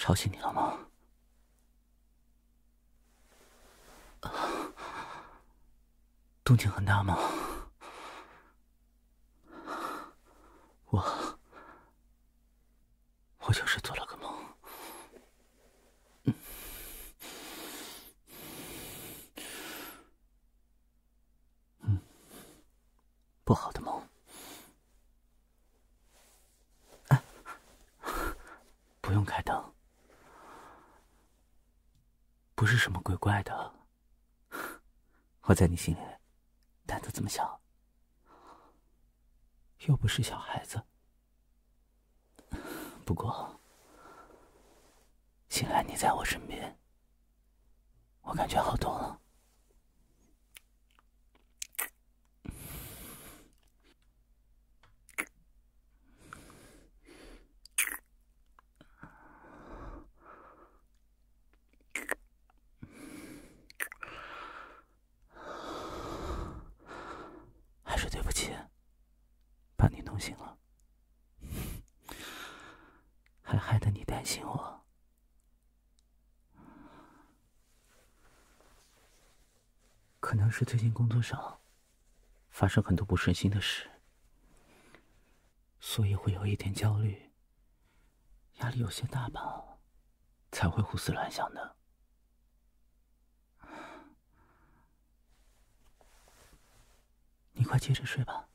吵醒你了吗？动静很大吗？我就是做了个梦。不好的梦。不用开灯，不是什么鬼怪的。我在你心里胆子这么小，又不是小孩子。不过醒来你在我身边，我感觉好多了。还是对不起，把你弄醒了，还害得你担心我。可能是最近工作上发生很多不顺心的事，所以会有一点焦虑，压力有些大吧，才会胡思乱想的。你快接着睡吧，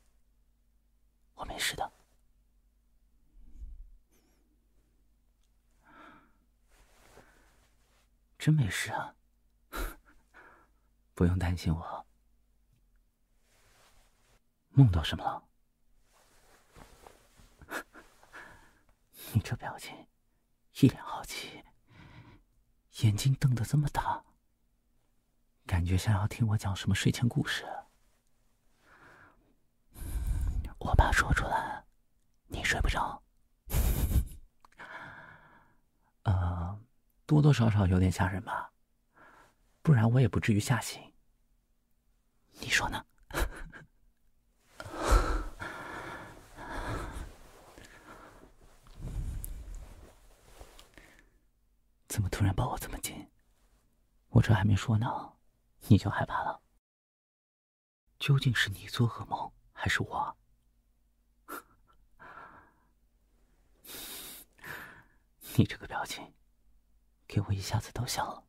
我没事的。真没事啊，不用担心我。梦到什么了？你这表情，一脸好奇，眼睛瞪得这么大，感觉像要听我讲什么睡前故事。我怕说出来，你睡不着。多多少少有点吓人吧，不然我也不至于吓醒。你说呢？怎么突然抱我这么紧？我这还没说呢，你就害怕了？究竟是你做噩梦，还是我？你这个表情，给我一下子逗笑了，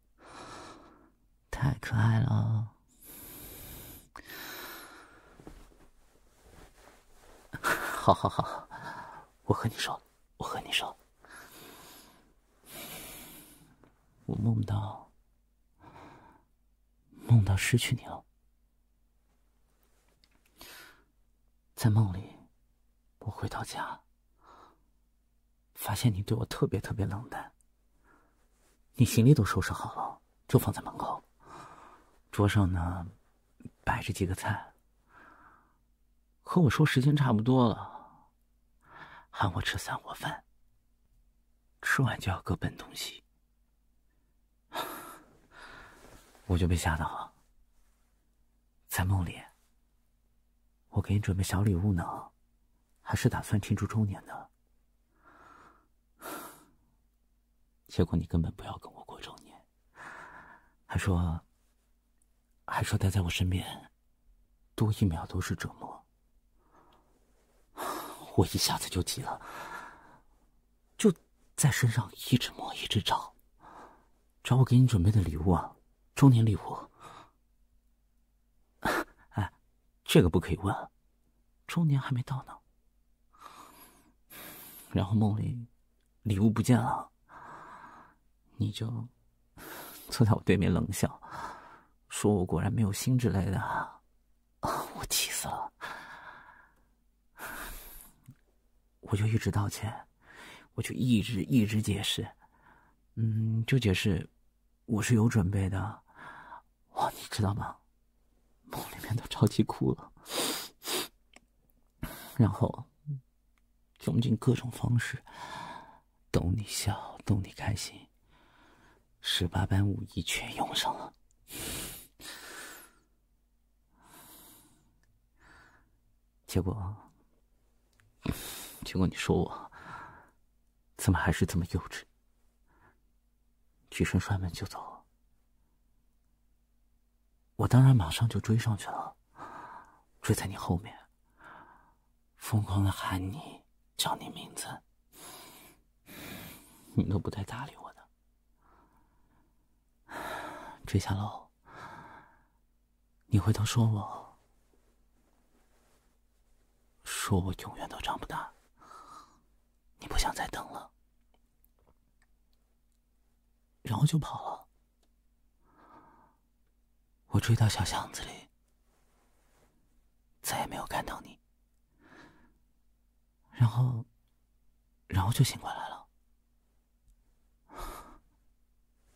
太可爱了。好好好，我和你说，我梦到失去你了。在梦里，我回到家，发现你对我特别特别冷淡。你行李都收拾好了，就放在门口。桌上呢，摆着几个菜。和我说时间差不多了，喊我吃3锅饭，吃完就要各奔东西。我就被吓到了。在梦里，我给你准备小礼物呢，还是打算庆祝周年的。结果你根本不要跟我过周年，还说待在我身边，多1秒都是折磨。我一下子就急了，就在身上一直摸一直找我给你准备的礼物啊，周年礼物。哎，这个不可以问，周年还没到呢。然后梦里礼物不见了，你就坐在我对面冷笑，说我果然没有心之类的。我气死了。我就一直道歉，我就一直解释，就解释我是有准备的。哇，你知道吗？梦里面都着急哭了，然后用尽各种方式逗你笑，逗你开心，18般武艺全用上了。结果你说我怎么还是这么幼稚？起身摔门就走。我当然马上就追上去了，追在你后面，疯狂的喊你，叫你名字，你都不带搭理我的。追下楼，你回头说我永远都长不大，你不想再等了，然后就跑了。我追到小巷子里，再也没有看到你，然后就醒过来了。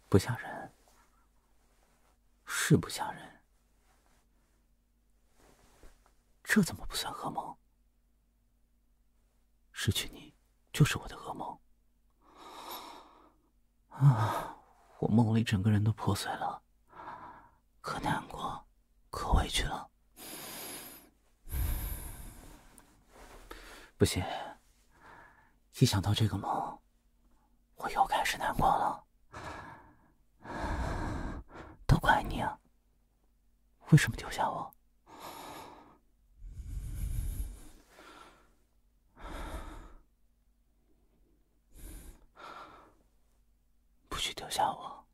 不吓人，是不吓人，这怎么不算噩梦？失去你就是我的噩梦啊！我梦里整个人都破碎了，可难过，可委屈了。不行，一想到这个梦，我又开始难过了。都怪你啊！为什么丢下我？不许丢下我！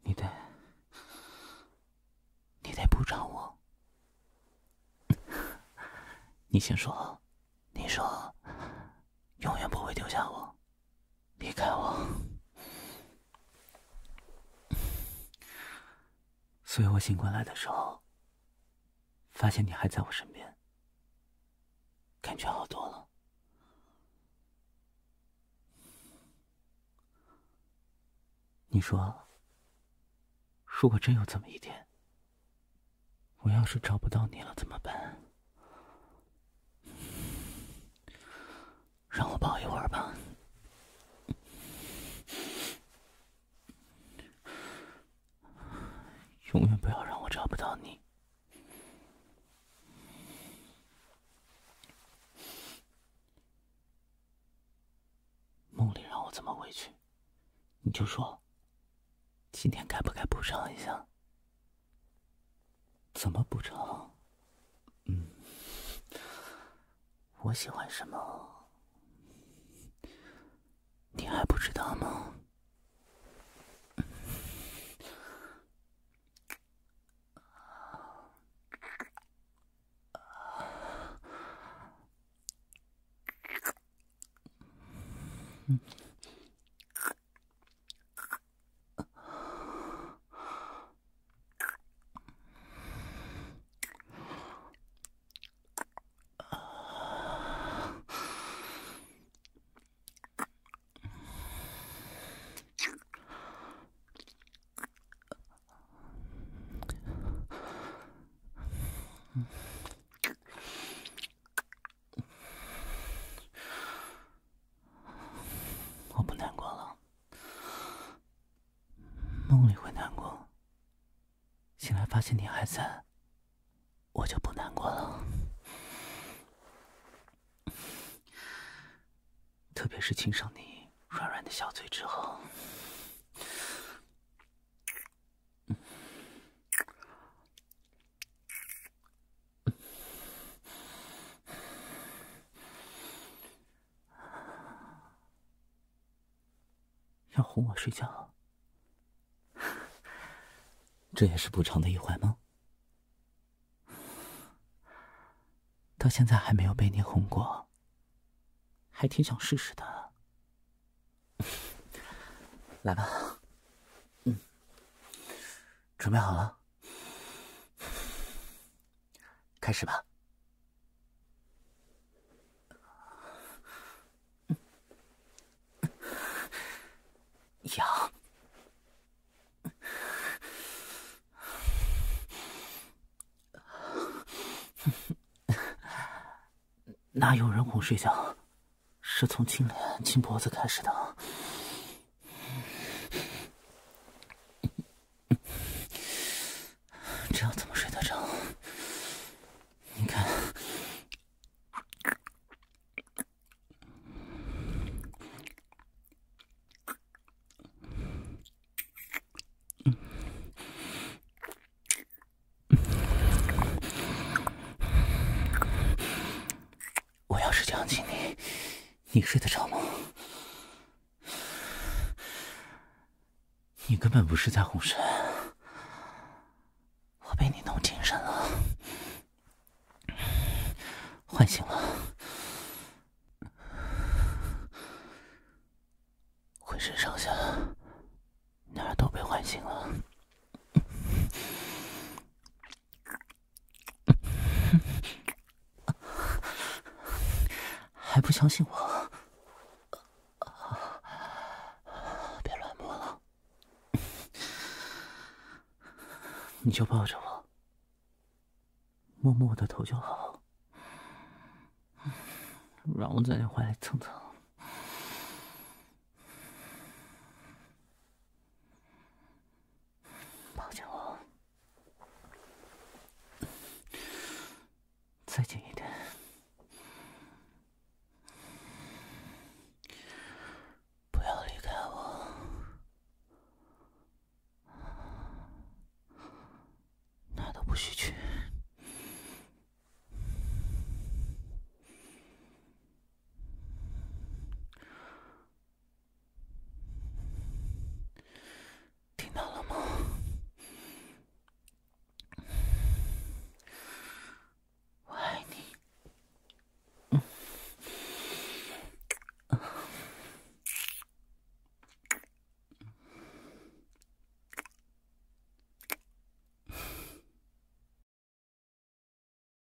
你得补偿我。你先说，你说永远不会丢下我，离开我。所以我醒过来的时候，发现你还在我身边，感觉好多了。你说，如果真有这么一天，我要是找不到你了怎么办？让我抱一会儿吧。永远不要让我找不到你。梦里让我这么委屈，你就说，今天该不该补偿一下？怎么补偿？我喜欢什么，你还不知道吗？我不难过了，梦里会难过，醒来发现你还在，我就不难过了。特别是亲上你软软的小嘴之后，要哄我睡觉，这也是补偿的一环吗？到现在还没有被你哄过，还挺想试试的。来吧，准备好了，开始吧。痒，哪有人哄睡觉是从亲脸、亲脖子开始的？这样怎么睡得着？你看，是这样亲你，你睡得着吗？你根本不是在哄睡，我被你弄精神了，唤醒了，浑身上下哪儿都被唤醒了。还不相信我？别乱摸了，你就抱着我，摸摸我的头就好，让我在你怀里蹭蹭。抱紧我，再紧一点。